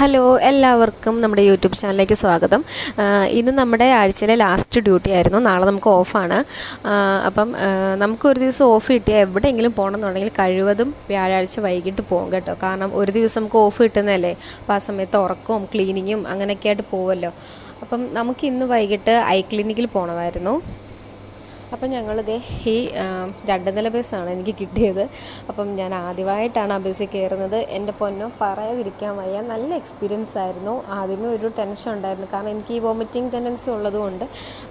Hello എല്ലാവർക്കും നമ്മുടെ YouTube ചാനലിലേക്ക് സ്വാഗതം. ഇന്ന് നമ്മുടെ ആഴ്ചയിലെ ലാസ്റ്റ് ഡ്യൂട്ടി ആയിരുന്നു. നാളെ നമുക്ക് ഓഫാണ്. അപ്പം നമുക്കൊരു ദിവസം ഓഫ് കിട്ടിയാൽ എവിടെയെങ്കിലും പോകണമെന്നുണ്ടെങ്കിൽ കഴിവതും വ്യാഴാഴ്ച വൈകിട്ട് പോകും കേട്ടോ. കാരണം ഒരു ദിവസം നമുക്ക് ഓഫ് കിട്ടുന്നതല്ലേ, അപ്പോൾ ആ സമയത്ത് ഉറക്കവും ക്ലീനിങ്ങും അങ്ങനെയൊക്കെ ആയിട്ട് പോവുമല്ലോ. അപ്പം നമുക്ക് ഇന്ന് വൈകിട്ട് ഐ ക്ലിനിക്കിൽ പോകണമായിരുന്നു. അപ്പം ഞങ്ങളിത് ഈ 2 നില ബസ്സാണ് എനിക്ക് കിട്ടിയത്. അപ്പം ഞാൻ ആദ്യമായിട്ടാണ് ആ ബസ്സിൽ കയറുന്നത്. എൻ്റെ പൊന്നോ പറയാതിരിക്കാൻ വയ്യ, നല്ല എക്സ്പീരിയൻസ് ആയിരുന്നു. ആദ്യമേ ഒരു ടെൻഷൻ ഉണ്ടായിരുന്നു, കാരണം എനിക്ക് ഈ വോമിറ്റിംഗ് ടെൻഡൻസി ഉള്ളതുകൊണ്ട്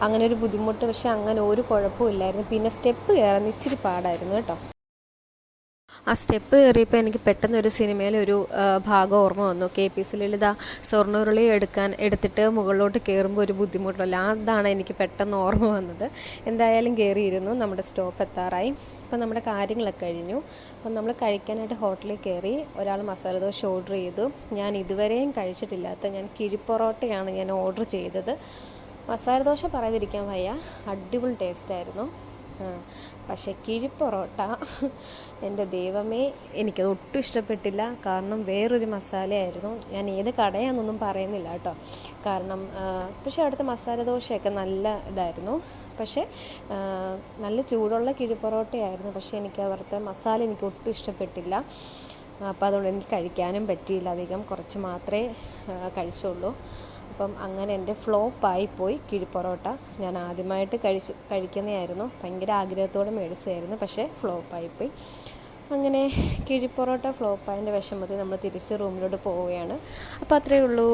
അങ്ങനെ ഒരു ബുദ്ധിമുട്ട്. പക്ഷേ അങ്ങനെ ഒരു കുഴപ്പമില്ലായിരുന്നു. പിന്നെ സ്റ്റെപ്പ് കയറാൻ ഇച്ചിരി പാടായിരുന്നു കേട്ടോ. ആ സ്റ്റെപ്പ് കയറിയപ്പോൾ എനിക്ക് പെട്ടെന്ന് ഒരു സിനിമയിലൊരു ഭാഗം ഓർമ്മ വന്നു. KPC ലളിത സ്വർണ്ണുരുളി എടുത്തിട്ട് മുകളിലോട്ട് കയറുമ്പോൾ ഒരു ബുദ്ധിമുട്ടല്ലോ, അതാണ് എനിക്ക് പെട്ടെന്ന് ഓർമ്മ വന്നത്. എന്തായാലും കയറിയിരുന്നു. നമ്മുടെ സ്റ്റോപ്പ് എത്താറായി. അപ്പം നമ്മുടെ കാര്യങ്ങളൊക്കെ കഴിഞ്ഞു. അപ്പം നമ്മൾ കഴിക്കാനായിട്ട് ഹോട്ടലിൽ കയറി. ഒരാൾ മസാല ദോശ ഓർഡർ ചെയ്തു. ഞാൻ ഇതുവരെയും കഴിച്ചിട്ടില്ലാത്ത കിഴിപ്പൊറോട്ടയാണ് ഞാൻ ഓർഡർ ചെയ്തത്. മസാല ദോശ പറയാതിരിക്കാൻ വയ്യ, അടിപൊളി ടേസ്റ്റായിരുന്നു. പക്ഷേ കിഴിപ്പൊറോട്ട എൻ്റെ ദൈവമേ, എനിക്കത് ഒട്ടും ഇഷ്ടപ്പെട്ടില്ല. കാരണം വേറൊരു മസാലയായിരുന്നു. ഞാൻ ഏത് കടയാണെന്നൊന്നും പറയുന്നില്ല കേട്ടോ. കാരണം പക്ഷേ അവിടുത്തെ മസാല ദോശയൊക്കെ നല്ല ഇതായിരുന്നു. പക്ഷേ നല്ല ചൂടുള്ള കിഴിപ്പൊറോട്ടയായിരുന്നു. പക്ഷേ എനിക്ക് അവിടുത്തെ മസാല എനിക്ക് ഒട്ടും ഇഷ്ടപ്പെട്ടില്ല. അപ്പോൾ അതുകൊണ്ട് എനിക്ക് കഴിക്കാനും പറ്റിയില്ല. അധികം കുറച്ച് മാത്രമേ കഴിച്ചുള്ളൂ. അപ്പം അങ്ങനെ എൻ്റെ ഫ്ലോപ്പായിപ്പോയി കിഴിപ്പൊറോട്ട. ഞാൻ ആദ്യമായിട്ട് കഴിക്കുന്നതായിരുന്നു. ഭയങ്കര ആഗ്രഹത്തോടെ മേടിച്ചതായിരുന്നു, പക്ഷേ ഫ്ലോപ്പായിപ്പോയി. അങ്ങനെ കിഴിപ്പൊറോട്ട ഫ്ലോപ്പായതിൻ്റെ വിഷമത്തിൽ നമ്മൾ തിരിച്ച് റൂമിലോട്ട് പോവുകയാണ്. അപ്പോൾ അത്രയേ ഉള്ളൂ.